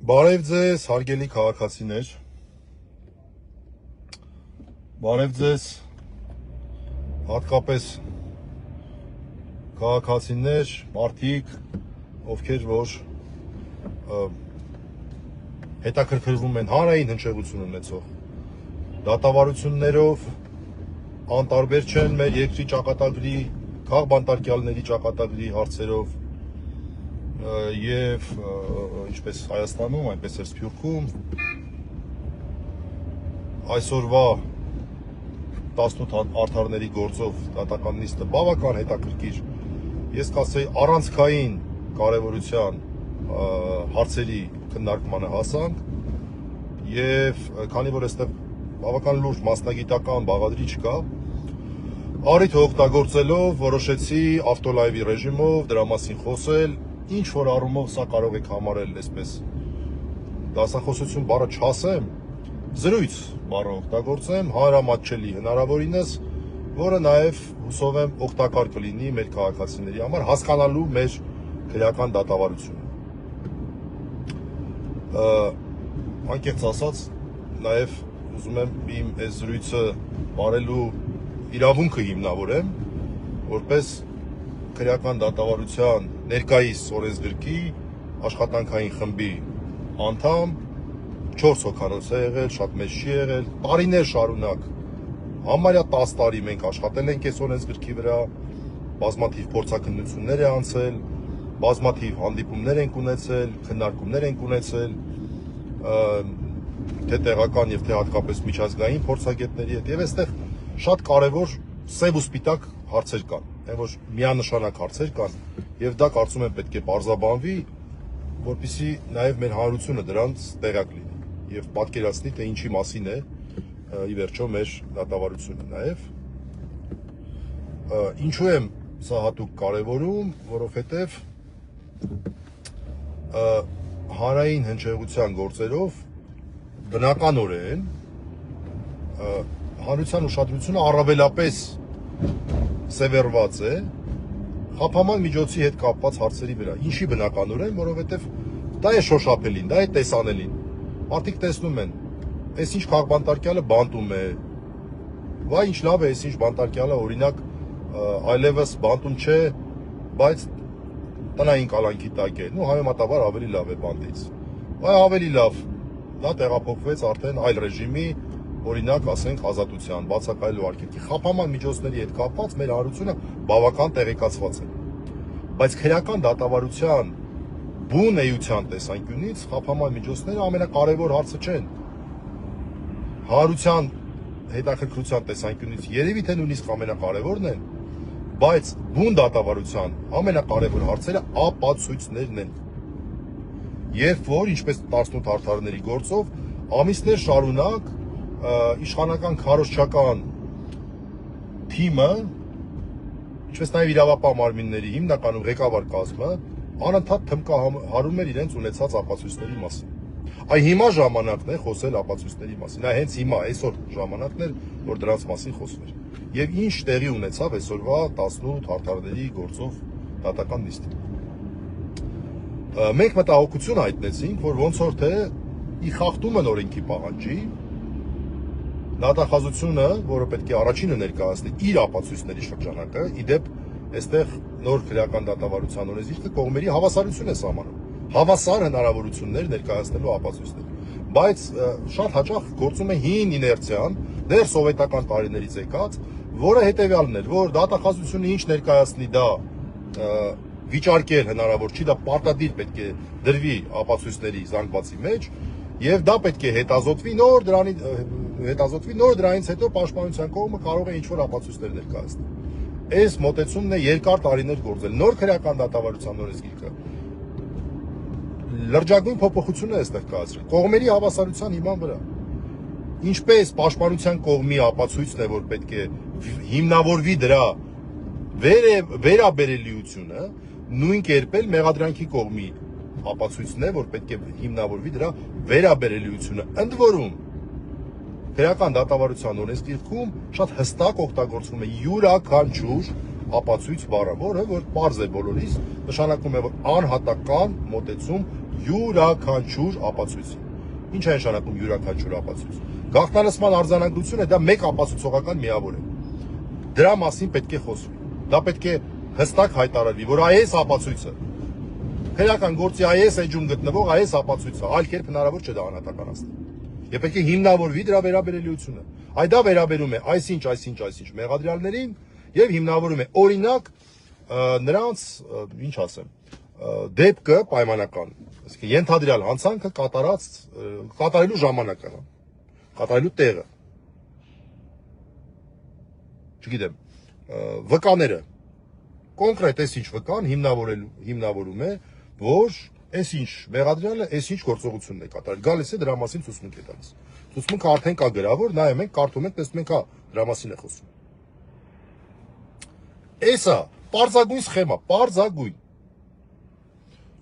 Բարև ձեզ, հարգելի քաղաքացիներ, բարև ձեզ, հատկապես քաղաքացիներ, մարդիկ, ովքեր որ հետաքրքրվում են հանրային հնչեղություն ունեցող դատավարություններով, անտարբեր չեն մեր երկրի ճակատագրի, քաղբանտարկյալների ճակատագրի հարցերով և ինչպես Հայաստանում, այնպես էլ Սփյուռքում այսօրվա 18 արդարների գործով դատական նիստը բավական հետաքրքիր, ես կասեի առանցքային կարևորության հարցերի քննարկմանը հասանք և քանի որ այստեղ բավական լուրջ մասնագիտական բաղադրիչ կա, առիթը օգտագործելով որոշեցի ավտոլայվի ռեժիմով դրա մասին խոսել, ինչ որ առումով սա կարող եք համարել այսպես դասախոսություն բառը չասեմ, զրույց բառը օգտագործեմ, հանրամատչելի հնարավորինս, որը նաև հուսով եմ օգտակար կլինի մեր քաղաքացիների համար հասկանալու մեր քրեական դատավարությունը։ Անկեղծ ասած, նաև ուզում եմ իմ այս զրույցը բարելու իրավունքը հիմնավորեմ, որպես քրեական դատավարության ներկայիս օրենսգրքի աշխատանքային խմբի անդամ, 4 հոգանոց է եղել, շատ մեծ չի եղել, տարիներ շարունակ, համարյա 10 տարի մենք աշխատել ենք այս օրենսգրքի վրա, բազմաթիվ փորձաքննություններ է անցել, բազմաթիվ հանդիպումներ ենք ունեցել, քննարկումներ ենք ունեցել, թե տեղական և թե հատկապես միջազգային փորձագետների հետ, և այստեղ շատ կարևոր սև ու սպիտակ հարցեր կան, այն որ միանշանակ հարցեր կան, և դա կարծում եմ պետք է պարզաբանվի, որպեսզի նաև մեր հանրությունը դրանց տեղյակ լինի և պատկերացնի, թե ինչի մասին է ի վերջո մեր դատավարությունը նաև։ Ինչու եմ սա հատուկ կարևորում, որովհետև հանրային հնչեղության գործերով բնականորեն հանրության ուշադրությունը առավելապես սևեռված է խափաման միջոցի հետ կապված հարցերի վրա, ինչի բնականորեն, որովհետև դա է շոշափելին, դա է տեսանելին, մարդիկ տեսնում են, այս ինչ քաղբանտարկյալը բանտում է, վայ ինչ լավ է, այս ինչ բանտարկյալը օրինակ այլևս բանտում չէ, բայց տնային կալանքի տակ է, համեմատաբար ավելի լավ է բանտից, վայ ավելի լավ, դա տեղափոխվեց արդեն այլ ռեժիմի, օրինակ ասենք ազատության, բացակայելու արգելքի, խափաման միջոցների հետ կապված մեր հանրությունը բավական տեղեկացված է, բայց քրեական դատավարության բուն էության տեսանկյունից խափաման միջոցները ամենակարևոր հարցը չեն, հանրության հետաքրքրության տեսանկյունից երևի թե նույնիսկ ամենակարևորն են, բայց բուն դատավարության ամենակարևոր հարցերը ապացույցներն են, երբ որ ինչպես 18 արդարների գործով ամիսներ շարունակ իշխանական քարոզչական թիմը, ինչպես նաև իրավապահ մարմինների հիմնականում ղեկավար կազմը անընդհատ թմկահարում էր իրենց ունեցած ապացույցների մասին։ Այ հիմա ժամանակն է խոսել ապացույցների մասին, հենց հիմա, այսօր ժամանակն էր, որ դրանց մասին խոսվեր։ Եվ ինչ տեղի ունեցավ այսօրվա 18 արդարների գործով դատական նիստին։ Մենք մտահոգություն հայտնեցինք, որ ոնց որ թե ի խախտումն օրենքի պահանջի դատախազությունը, որը պետք է առաջինը ներկայացնի իր ապացույցների շրջանակը, իդեպ այստեղ նոր քրեական դատավարության օրենսգիրքը կողմերի հավասարություն է սահմանում, հավասար հնարավորություններ ներկայացնելու ապացույցներ, բայց շատ հաճախ գործում է հին իներցիան, դեռ սովետական տարիներից եկած, որը հետևյալն էր, որ դատախազությունը ինչ ներկայացնի դա վիճարկել հնարավոր չի, դա պարտադիր պետք է դրվի ապացույցների զանգվածի մեջ, և դա պետք է հետազոտվի, նոր դրանից հետո պաշտպանության կողմը կարող է ինչ-որ ապացույցներ ներկայացնել։ Այս մոտեցումն է երկար տարիներ գործել, նոր քրեական դատավարության օրենսգիրքը լրջագույն փոփոխություն է այստեղ կայացրել, կողմերի հավասարության հիման վրա։ Ինչպես պաշտպանության կողմի ապացույցն է, որ պետք է հիմնավորվի դրա վերաբերելիությունը, նույն կերպ էլ մեղադրանքի կողմի ապացույցն է, որ պետք է հիմնավորվի դրա վերաբերելիությունը, ընդ որում քրեական դատավարության օրենսգիրքում շատ հստակ օգտագործվում է յուրաքանչյուր ապացույց բառը, որը որ պարզ է բոլորիս, նշանակում է, որ անհատական մոտեցում յուրաքանչյուր ապացույցի։ Ինչ է նշանակում յուրաքանչյուր ապացույց։ Գաղտնալսման արձանագրությունը դա մեկ ապացուցողական միավոր է։ Դրա մասին պետք է խոսվի։ Դա պետք է հստակ հայտարարվի, որ այս ապացույցը քրեական գործի այս էջում գտնվող այս ապացույցը, այլ կերպ հնարավոր չէ դա անհատականացնել։ Եվ պետք է հիմնավորվի դրա վերաբերելիությունը։ Այդ դա վերաբերում է այսինչ մեղադրյալներին եւ հիմնավորում է օրինակ նրանց, ինչ ասեմ, դեպքը պայմանական, այսինքն ենթադրյալ հանցանքը կատարելու ժամանակը, կատարելու տեղը։ Չգիտեմ, վկաները կոնկրետ այսինչ վկան հիմնավորում է, որ այսինչ մեղադրյալը այսինչ գործողությունն է կատարել։ Գալիս է դրա մասին ցուցմունք է տալիս։ Ցուցմունքը արդեն կա գրավոր, նայում ենք, կարդում ենք, տեսնում ենք, հա, դրա մասին է խոսում։ Էսա պարզագույն սխեմա, պարզագույն։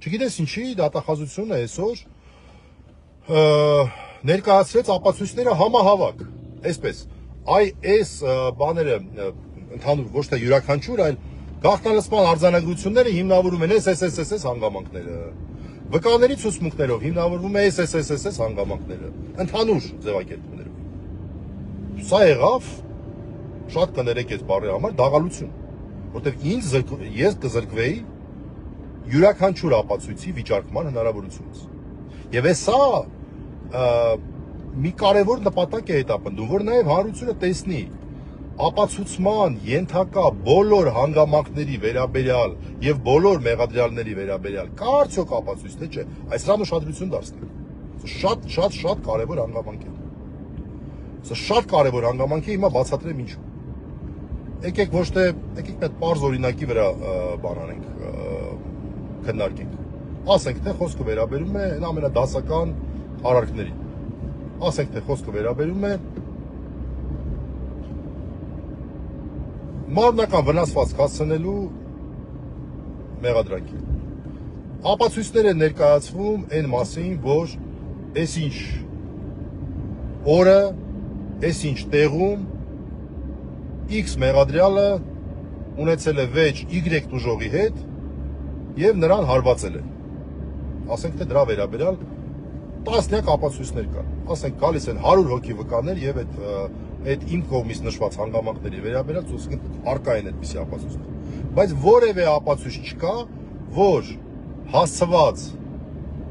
Չգիտես ինչի դատախազությունը այսօր ներկայացրեց ապացույցները համահավաք, այսպես, այս բաները ընդհանուր ոչ թե յուրաքանչյուր, այլ գաղտնալսման արձանագրությունները հիմնավորում են այս հանգամանքները։ Վկաների ցուցմունքներով հիմնավորվում է այս հանգամանքները, ընդհանուր ձևակերպումներով։ Սա եղավ, շատ կներեք այս բառի համար, դաղալություն, որտեղ ես կզրկվեի յուրաքանչյուր ապացույցի վիճարկման հնարավորությունից։ Եվ սա մի կարևոր նպատակ է հետապնդում, որ նաև հանրությունը տեսնի ապացուցման ենթակա բոլոր հանգամանքների վերաբերյալ եւ բոլոր մեղադրյալների վերաբերյալ կա արդյոք ապացույց, թե չէ, այս դրան ուշադրություն դարձնենք։ Շատ կարևոր հանգամանք է։ Սա շատ կարևոր հանգամանք է, հիմա բացատրեմ ինչու։ Եկեք ոչ թե այդ պարզ օրինակի վրա բան անենք, քննարկենք։ Ասենք թե խոսքը վերաբերում է ամենադասական արարքներին։ Ասենք թե խոսքը վերաբերում է մարմնական վնասվածք հասցնելու մեղադրանքի։ Ապացույցներ են ներկայացվում այն մասին, որ այսինչ օրը, այսինչ տեղում X մեղադրյալը ունեցել է վեճ Y տուժողի հետ եւ նրան հարվածել է։ Ասենք թե դրա վերաբերյալ տասնյակ ապացույցներ կան։ Ասենք գալիս են 100 հոգի վկաներ եւ այդ իմ կողմից նշված հանգամանքների վերաբերյալ ցուցկին արկա են այդպիսի ապացույցներ։ Բայց որևէ ապացույց չկա, որ հասցված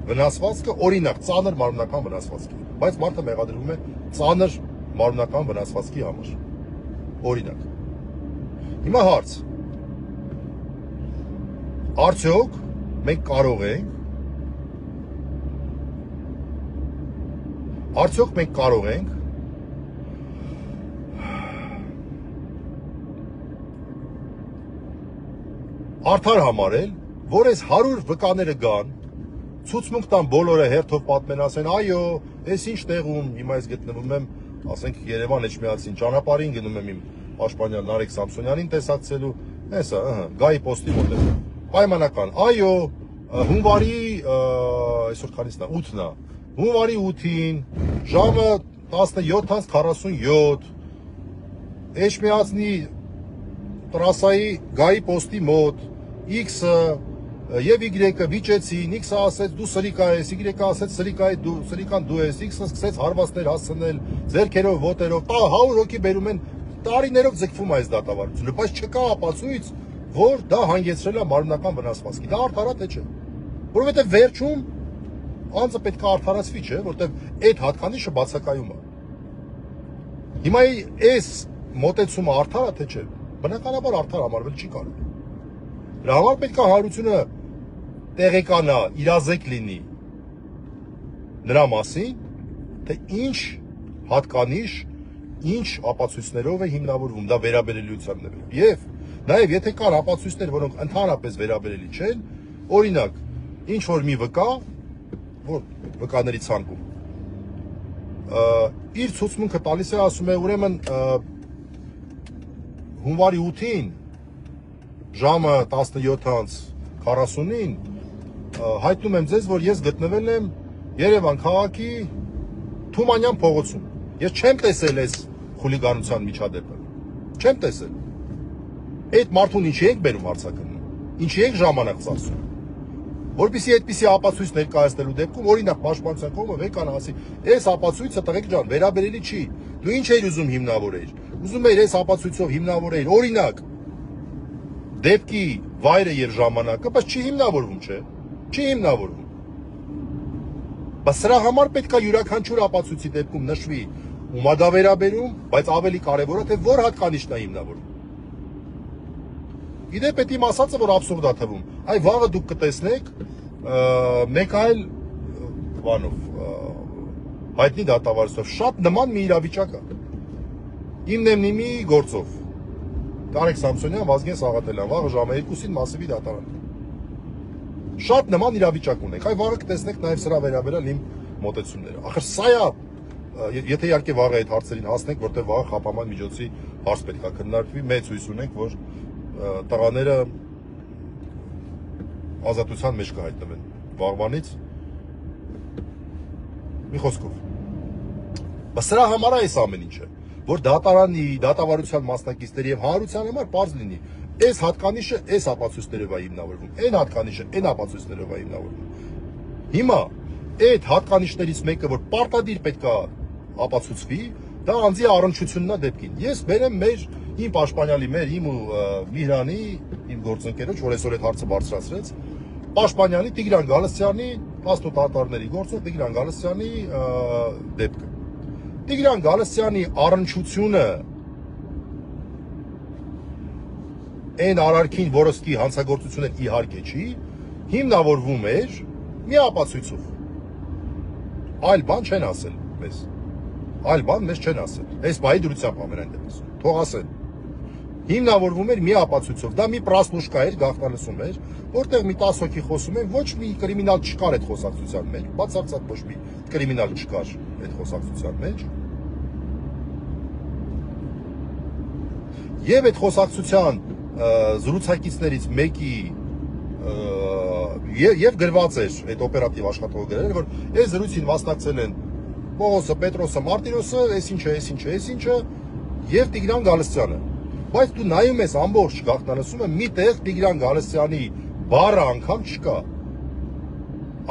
վնասվածքը օրինակ ծանր մարմնական վնասվածք է, բայց մարդը մեղադրվում է ծանր մարմնական վնասվածքի համար։ Օրինակ։ Հիմա հարց. արդյոք մենք կարող ենք արդար համարել, որ այս 100 վկաները գան, ցուցմունք տան բոլորը հերթով պատմեն, ասեն, այո, այս ինչ տեղում, հիմա ես գտնվում եմ, ասենք Երևան Էջմիածին ճանապարհին գնում եմ իմ պաշտպանյալ Նարեկ Սամսոնյանին տեսակցելու, հեսա, գայի պոստի մոտ եմ։ Պայմանական, այո, հունվարի, այսօր քանիսն է, 8-ն է, հունվարի 8-ին, ժամը 17:47, Էջմիածնի տրասայի գայի պոստի մոտ, X-ը եւ Y-ը վիճեցին, X-ը ասեց դու սրիկա ես, Y-ը ասեց սրիկան դու ես, X-ը սկսեց հարվածներ հասցնել, ձեռքերով, ոտերով, 100 հոգի բերում են, տարիներով ձգվում այս դատավարությունը, բայց չկա ապացույց, որ դա հանգեցրել է մարմնական վնասվածքի։ Դա արդար է թե չէ։ Որովհետեւ վերջում անձը պետք է արդարացվի, չէ, որովհետեւ այդ հատկանիշը բացակայում է։ Հիմա այս մոտեցումը արդար է թե չէ։ Բնականաբար արդար համարվել չի կարող։ Դրա համար պետք է հանրությունը տեղեկանա, իրազեկ լինի նրա մասին, թե ինչ հատկանիշ, ինչ ապացույցներով է հիմնավորվում, դա վերաբերելիությանն է։ Եվ նաև եթե կան ապացույցներ, որոնք ընդհանրապես վերաբերելի չեն, օրինակ, ինչ որ մի վկա, որ վկաների ցանկում, իր ցուցմունքը տալիս է, ասում է, ուրեմն հունվարի 8-ին ժամը 17:40-ին հայտնում եմ ձեզ, որ ես գտնվել եմ Երևան քաղաքի Թումանյան փողոցում։ Ես չեմ տեսել այս խուլիգանության միջադեպը։ Չեմ տեսել։ Այդ մարդուն ինչի եք բերում հարցակնում։ Ինչի եք ժամանակ ծախսում։ Որպեսզի այդպիսի ապացույց ներկայացնելու դեպքում օրինակ պաշտպանության կողմը վեկան ասի, այս ապացույցը տղեկ ջան վերաբերելի չի։ Դու ինչ էիր ուզում հիմնավորել։ Ուզում էիր այս ապացույցով հիմնավորել օրինակ դեպքի վայրը եւ ժամանակը, բայց չի հիմնավորվում, չէ։ Չի հիմնավորվում։ Բայց սրա համար պետք է յուրաքանչյուր ապացույցի դեպքում նշվի ումա դա վերաբերում, բայց ավելի կարևորը թե որ հատկանիշն է հիմնավորվում։ Իդեպ այդ իմ ասածը որ աբսուրդ է թվում։ Այ վաղը դուք կտեսնեք մեկ այլ բանով հայտնի դատավարությամբ շատ նման մի իրավիճակ է։ Իմ նեմնիմի գործով Տարեկ Սամսոնյան, Վազգեն Սաղաթելյան, վաղը ժամը 2-ին Մասիվի դատարան։ Շատ նման իրավիճակ ունենք։ Այ վաղը կտեսնեք նաև սրա վերաբերյալ իմ մոտեցումները։ Ախր սա է, եթե իհարկե վաղը այդ հարցերին հասնենք, որտեղ վաղը խափաման միջոցի հարց պետք է քննարկվի, մեծ հույս ունենք, որ տղաները ազատության մեջ կհայտնվեն վաղվանից։ Մի խոսքով։ Բայց սրա համար է այս ամեն ինչը, որ դատարանի, դատավարության մասնակիցների եւ հանրության համար պարզ լինի, այս հատկանիշը այս ապացույցներով է հիմնավորվում, այն հատկանիշը այն ապացույցներով է հիմնավորվում։ Հիմա այդ հատկանիշներից մեկը, որ պարտադիր պետք է ապացուցվի, դա անձի առնչությունն է դեպքին։ Ես բերեմ իմ պաշտպանյալի, իմ ու Միհրանի, իմ գործընկերոջ, որ այսօր այդ հարցը բարձրացրեց, պաշտպանյալի Տիգրան Գալստյանի, 18 տարտարների գործով Տիգրան Գալստյանի դեպքը։ Տիգրան Գալստյանի առնչությունը այն արարքին, որը սկի հանցագործությունը իհարկե չի, հիմնավորվում էր մի ապացույցով։ Այլ բան չեն ասել մեզ։ Այլ բան մեզ չեն ասել։ Այս բայի դրությամբ ամենայն դեպս։ Թող ասեն։ Հիմնավորվում էր մի ապացույցով։ Դա մի պրասնուշկա էր, գաղտնալսում էր, որտեղ մի 10 հոգի խոսում են, ոչ մի կրիմինալ չկար այդ խոսակցության մեջ, բացարձակ ոչ մի կրիմինալ չկար այդ խոսակցության մեջ։ Եվ այդ խոսակցության զրուցակիցներից մեկի եւ գրված էր այդ օպերատիվ աշխատողը գրել, որ այս զրույցին մասնակցել են Պողոսը, Պետրոսը, Մարտիրոսը, այսինչը եւ Տիգրան Գալստյանը։ Բայց դու նայում ես ամբողջ գաղտնալսումը, միտեղ Տիգրան Գալստյանի բառը անգամ չկա։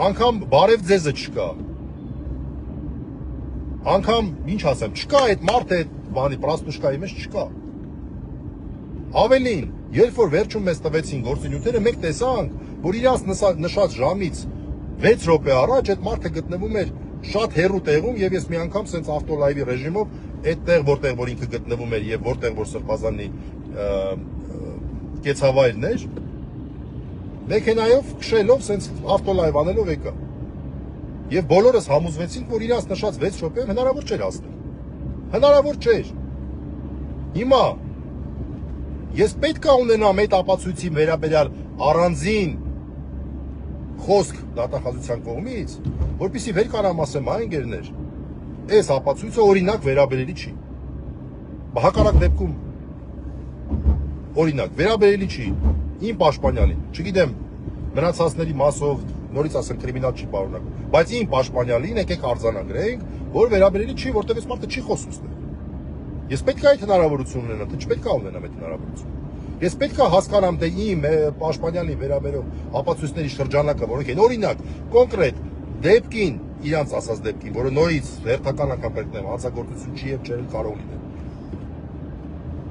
Անգամ բարև ձեզը չկա։ Անգամ ինչ ասեմ, չկա այդ մարդը այդ բանի պրասնուշկայի մեջ չկա։ Ավելին, երբ որ վերջում մեզ տվեցին գործունեությունները, մենք տեսանք, որ իրանց նշած ժամից 6 րոպե առաջ այդ մարդը գտնվում էր շատ հեռու տեղում եւ ես մի անգամ սենց ավտոլայվի ռեժիմով այդ տեղ որտեղ որ ինքը գտնվում էր եւ որտեղ որ Սրբազանի կեցավայրն էր մեքենայով քշելով սենց ավտոլայվ անելով եկա եւ բոլորս համոզվեցինք որ իրանց նշած 6 րոպեում հնարավոր չէր հասնել հնարավոր չէր հիմա ես պետք է ունենամ այդ ապացույցի վերաբերյալ առանձին խոսք դատախազության կողմից, որպեսզի վեր կարամ ասեմ այ ընկերներ, այս ապացույցը օրինակ վերաբերելի չի։ Հակառակ դեպքում օրինակ վերաբերելի չի իմ պաշտպանյալին, չգիտեմ մնացածների մասով նորից ասեմ կրիմինալ չի պարունակում, բայց իմ պաշտպանյալին եկեք արձանագրենք, որ վերաբերելի չի, որտեղ այս մարդը չի խոսում ստեղ։ Ես պետք է այդ հնարավորություն ունենամ, թե չպետք է ունենամ այդ հնարավորությունը։ Ես պետք է հասկանամ, թե իմ պաշտպանյալին վերաբերող ապացույցների շրջանակը, որոնք են օրինակ, կոնկրետ դեպքին, իրանց ասած դեպքին, որը նորից հերթական անգամ կրկնեմ, հանցագործություն չի եւ չէ կարող լինել։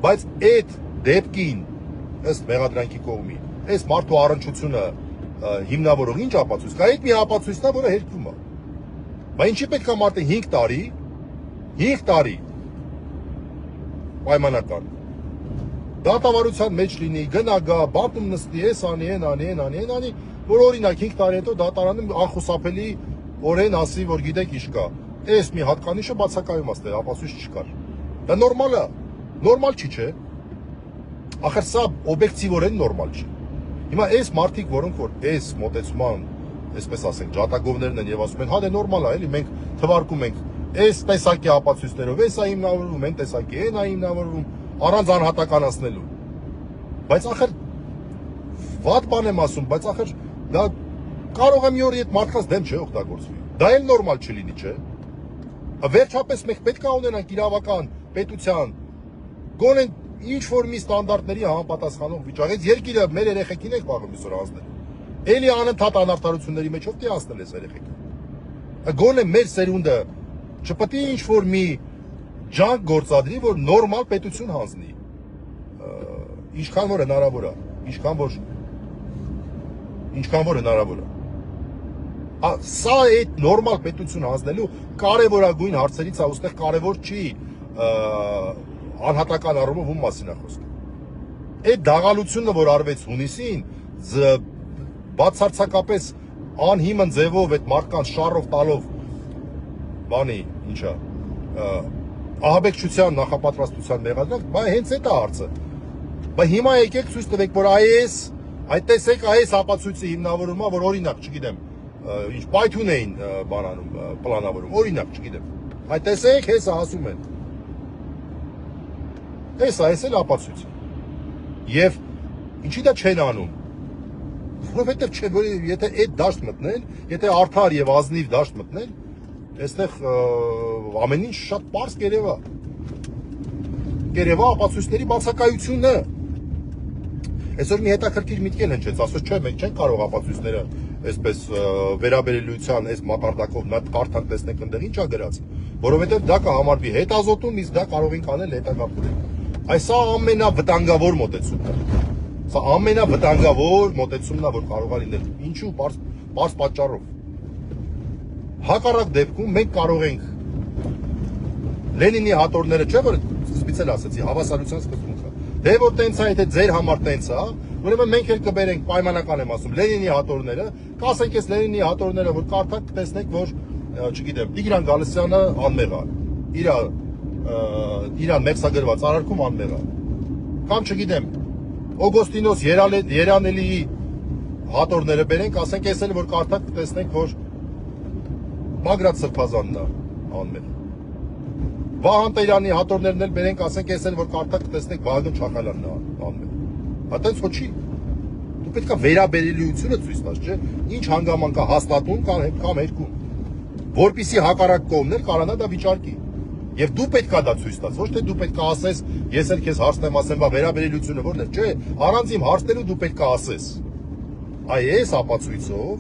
Բայց այդ դեպքին, ըստ մեղադրանքի կողմի, այս մարդու առնչությունը հիմնավորող ինչ ապացույց կա, այդ մի ապացույցն է, որը հերկվում է։ Բայց ինչի պետք է մարդը 5 տարի պայմանական դատավարության մեջ լինի, գնա գա, բանտում նստի, էս անի, որ օրինակ 5 տարի հետո դատարանը անխուսափելի օրեն ասի, որ գիտեք ինչ կա։ Այս մի հատկանիշը բացակայում է, ապացույց չկար։ Դա նորմալ է, նորմալ չի, չէ։ Ախր սա օբյեկտիվորեն նորմալ չի։ Հիմա այս մարդիկ, որոնք որ այս մոտեցման, այսպես ասենք, ջատագովներն են եւ ասում են, հա դե նորմալ է, էլի մենք թվարկում ենք այս տեսակի ապացույցներով, այս է հիմնավորվում, այն տեսակի, այն է հիմնավորվում, առանց անհատականացնելու։ Բայց ախր վատ բան եմ ասում, բայց ախր դա կարող է մի օր այդ մարդկանց դեմ չէ օգտագործվի։ Դա էլ նորմալ չլինի, չէ։ Վերջապես մենք պետք է ունենանք իրավական պետության գոնե ինչ որ մի ստանդարտների համապատասխանող վիճակ։ Այս երկիրը մեր երեխեքին ենք պահում այսօր ազդել։ Էլի անընդհատ անարդարությունների մեջով դի անցնել ես երեխեք։ Գոնե մեր սերունդը չպետք է ինչ-որ մի ջանք գործադրի, որ նորմալ պետություն հանձնի։ Ինչքան որ հնարավոր է, ինչքան որ հնարավոր է։ Սա այդ նորմալ պետություն հանձնելու կարևորագույն հարցերից է, ուստեղ կարևոր չի անհատական առումով ում մասին է խոսքը։ Այդ դաղալությունը, որ արվեց հունիսին, բացարձակապես անհիմն ձևով այդ մարդկանց շարով տալով բանի, ինչա, ահաբեկչության նախապատրաստության մեղադրանք, բայց հենց այդ է հարցը։ Բայց հիմա եկեք ցույց տվեք, որ այս տեսեք այս ապացույցի հիմնավորումա, որ օրինակ, չգիտեմ, ինչ պայթուն էին բանանում, պլանավորում, օրինակ, չգիտեմ։ Այդ տեսեք, հեսա ասում են։ Հեսա, այս էլ ապացույց։ Եվ ինչի դա չեն անում։ Որովհետև չէ, որ եթե այդ դաշտ մտնել, եթե արդար եւ ազնիվ դաշտ մտնել, այստեղ ամեն ինչ շատ պարզ կերևա։ Կերևա ապացույցների բացակայությունը։ Այսօր մի հետաքրքիր միտք էլ հնչեց, ասած չէ, մենք չենք կարող ապացույցները այսպես վերաբերելիության այս մակարդակով նա կարդանք տեսնենք այնտեղ ինչ է գրած, որովհետև դա կհամարվի հետազոտում, իսկ դա կարող ենք անել հետագայում։ Այս ամենավտանգավոր մոտեցումն է։ Սա ամենավտանգավոր մոտեցումն է, որ կարող է լինել։ Ինչու՞, պարզ պատճառով։ Հակառակ դեպքում մենք կարող ենք Լենինի հատորները, չէ՞ որ սկզբից էլ ասացի, հավասարության սկզբունքը։ Դե որ տենց է, եթե ձեր համար տենց է, ուրեմն մենք էլ կբերենք պայմանական եմ ասում Լենինի հատորները, կասենք այս Լենինի հատորները, որ կարդաք, տեսնեք, որ չգիտեմ, Տիգրան Գալստյանը անմեղ է։ Իր մեկսագրված արարքում անմեղ է։ Կամ չգիտեմ, Օգոստինոս Երանելիի հատորները բերենք, ասենք այս էլ որ կարդաք, տեսնենք, որ Բագրատ Սրբազանն է անմեղ։ Վահան Տերյանի հատորներն էլ բերենք, ասենք այս էլ որ կարդաք, տեսնենք Վահագն Չախալյանն է անմեղ։ Այդտենց ոչ չի։ Դու պետք է վերաբերելիությունը ցույց տաս, չէ՞։ Ինչ հանգամանք է հաստատում կամ հերքում, որպիսի հակառակ կողմներ կարողանա դա վիճարկի։ Եվ դու պետք է դա ցույց տաս, ոչ թե դու պետք է ասես, ես էլ քեզ հարցնեմ, ասեմ, բա վերաբերելիությունը ո՞րն է, չէ, առանց իմ հարցնելու դու պետք է ասես։ Այս ապացույցով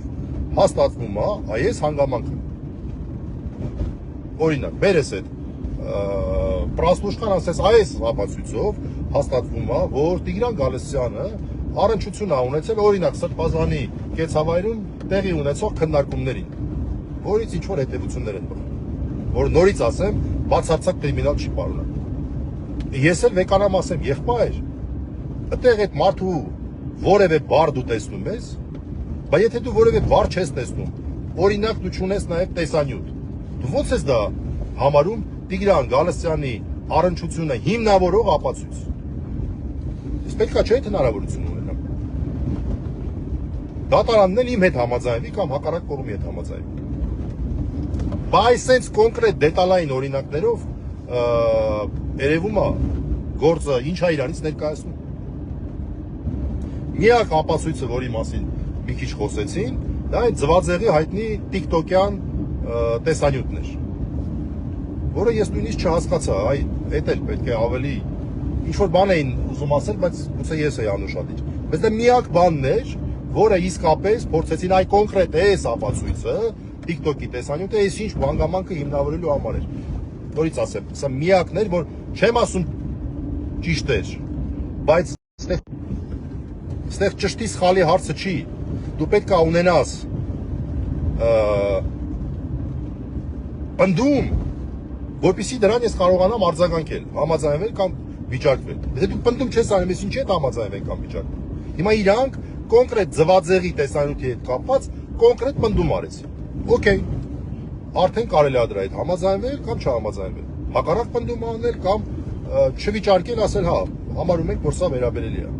հաստատվում է այս հանգամանքը։ Օրինակ, բերես այդ Պրասլուշկան ասես այս ապացույցով հաստատվում է, որ Տիգրան Գալստյանը առնչություն է ունեցել օրինակ Սրբազանի կեցավայրում տեղի ունեցող քննարկումներին, որից ինչ որ հետևություններ են բխում, որ նորից ասեմ, բացարձակ կրիմինալ չի պարունակում։ Ես էլ վեկանամ ասեմ, եղբայր, այդտեղ այդ մարդու որևէ բառ դու տեսնում ես, բայց եթե դու որևէ բառ չես տեսնում, օրինակ դու չունես նաև տեսանյութ, դու ո՞նց ես դա համարում Տիգրան Գալստյանի առնչությունը հիմնավորող ապացույց։ Իսկ պետք է չէ այդ հնարավորությունը ունենամ։ Դատարանն էլ իմ հետ համաձայնվի կամ հակառակ կողմի հետ համաձայնվի։ Բայց այսպես կոնկրետ դետալային օրինակներով երևում է գործը ինչ է իրանից ներկայացնում։ Միակ ապացույցը, որի մասին մի քիչ խոսեցին, դա այդ ձվածեղի հայտնի տիկտոկյան տեսանյութն էր, որը ես նույնիսկ չհասկացա, այդ էլ պետք է ավելի ինչ-որ բան էին ուզում ասել, բայց գուցե ես էի անուշադիր։ Բայց դա միակ բանն էր, որը իսկապես փորձեցին այ կոնկրետ այս ապացույցը, TikTok-ի տեսանյութը, այս ինչ հանգամանքը հիմնավորելու համար էր։ Նորից ասեմ, սա միակն էր, որ չեմ ասում ճիշտ էր, բայց այստեղ ճշտի սխալի հարցը չի։ Դու պետք է ունենաս պնդում, որպեսզի դրան ես կարողանամ արձագանքել, համաձայնվել կամ վիճարկվել։ Եթե դու պնդում չես անում, ես ինչի՞ հետ համաձայնվել կամ վիճարկվել։ Հիմա իրանք կոնկրետ ձվածեղի տեսանյութի հետ կապված կոնկրետ պնդում արեցին։ Okay։ Արդեն կարելի է դրա հետ համաձայնվել կամ չհամաձայնվել։ Հակառակ պնդում անել կամ չվիճարկել, ասել հա, համարում ենք, որ սա վերաբերելի է։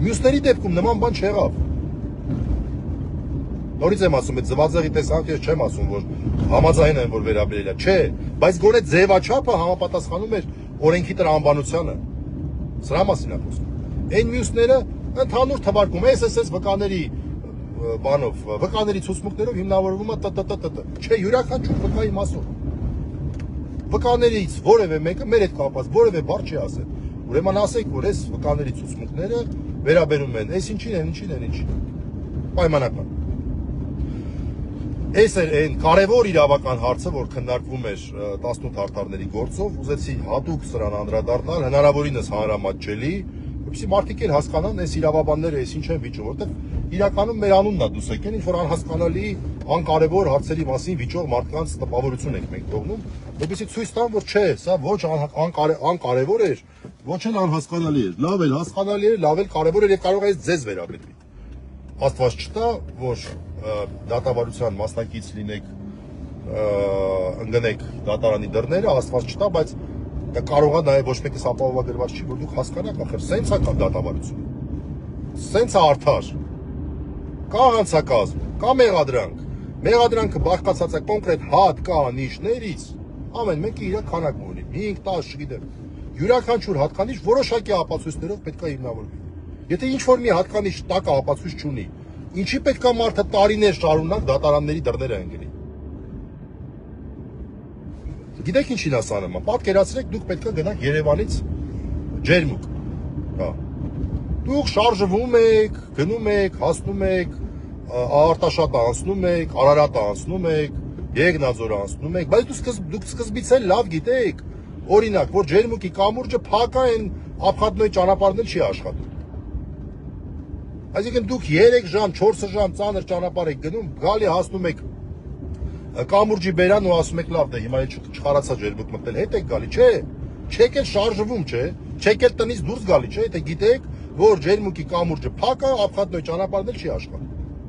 Մյուսների դեպքում նման բան չեղավ։ Նորից եմ ասում, այդ ձվածեղի տեսանյութը ես չեմ ասում, որ համաձայն եմ, որ վերաբերելի է, չէ, բայց գոնե ձևաչափը համապատասխանում էր օրենքի տրամաբանությանը։ Սրա մասին է խոսքը։ Այն մյուսները ընդհանուր թվարկում, SSS վկաների բանով, վկաների ցուցմունքներով հիմնավորվում է ՏՏՏ։ Չէ, յուրաքանչյուր վկայի մասով։ Վկաներից որևէ մեկը մեր հետ կապված որևէ բառ չի ասել։ Ուրեմն ասեք, որ այս վկաների ցուցմունքները վերաբերում են, այս ինչին, պայմանական։ Այս էր այն կարևոր իրավական հարցը, որ քննարկվում էր 18 հարկարների գործով, ուզեցի հատուկ սրան անդրադառնալ, հնարավորինս հանրամատչելի, որպեսզի մարդիկ էլ հասկանան այս իրավաբանները այս ինչ են վիճում, որովհետև իրականում մեր անունն է դուս եկել, ինչ որ անհասկանալի, անկարևոր հարցերի մասին վիճող մարդկանց տպավորություն ենք մենք թողնում, որպեսզի ցույց տան, որ չէ, սա ոչ անկարևոր էր, ոչ էլ անհասկանալի էր, լավ էլ հասկանալի էր, լավ էլ կարևոր էր եւ կարող է ձեզ վերաբերվի։ Աստված չտա, որ դատավարության մասնակից լինեք, ընկնեք դատարանի դռները, Աստված չտա, բայց դա կարող է նաև ոչ մեկս ապահովագրված չի, որ դուք հասկանաք, ախր սենց է դատավարություն, սենց է արդար, կա հանցակազմ, կա մեղադրանքը բաղկացած է կոնկրետ հատ կա նիշներից, ամեն մեկը իր քանակն ունի, 5, 10, չգիտեմ, յուրաքանչյուր հատկանիշ որոշակի ապացույցներով պետք է հիմնավորվի։ Եթե ինչ-որ մի հատկանիշ տակը ապացույց չունի, ինչի պետք է մարդը տարիներ շարունակ դատարանների դռները ընկնի։ Գիտեք ինչին ասա նման, պատկերացրեք դուք պետք է գնաք Երևանից Ջերմուկ, հա։ Դուք շարժվում եք, գնում եք, հասնում եք, Արտաշատը անցնում եք, Արարատը անցնում եք, Եղնաձորը անցնում եք, բայց դուք սկզբից էլ լավ գիտեք, օրինակ, որ Ջերմուկի կամուրջը փակ է, այն ապխատնոյի ճանապարհն չի աշխատում։ Այսինքն դուք 3 ժամ, 4 ժամ ծանր ճանապարհ եք գնում, գալի հասնում եք կամուրջի բերան ու ասում եք լավ, դե հիմա չխարացա Ջերմուկ մտնել, հետ եք գալի, չէ։ Չեք էլ շարժվում, չէ։ Չեք էլ տնից դուրս գալի, չէ, եթե գիտեք, որ Ջերմուկի կամուրջը փակ է, ապխատնոյի ճանապարհն էլ չի աշխատում։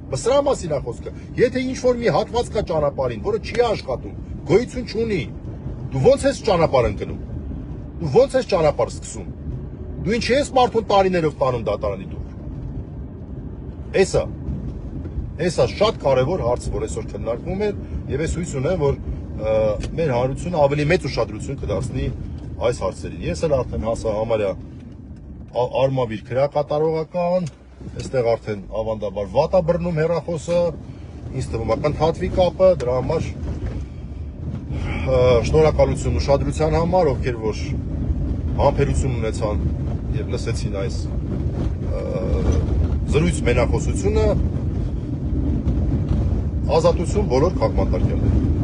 Սրա մասին է խոսքը։ Եթե ինչ-որ մի հատված կա ճանապարհին, որը չի աշխատում, գոյություն չունի, դու ո՞նց ես ճանապարհ ընկնում։ Դու ո՞նց ես ճանապարհ սկսում։ Դու ինչի ես մարդուն տարիներով տանում դատարանի դուր։ Էսա շատ կարևոր հարց, որ այսօր քննարկվում է, եւ ես հույս ունեմ, որ մեր հանրությունը ավելի մեծ ուշադրություն կդարձնի այս հարցերին։ Ես էլ արդեն հասա համարյա արմավիր քրեակատարողական, այստեղ արդեն ավանդաբար վատ է բռնում հեռախոսը, ինձ թվում է կընդհատվի կապը, դրա համար շնորհակալություն ուշադրության համար, ովքեր որ համբերություն ունեցան եւ լսեցին այս զրույց մենախոսությունը, ազատություն բոլոր քաղաքապետարյաններին։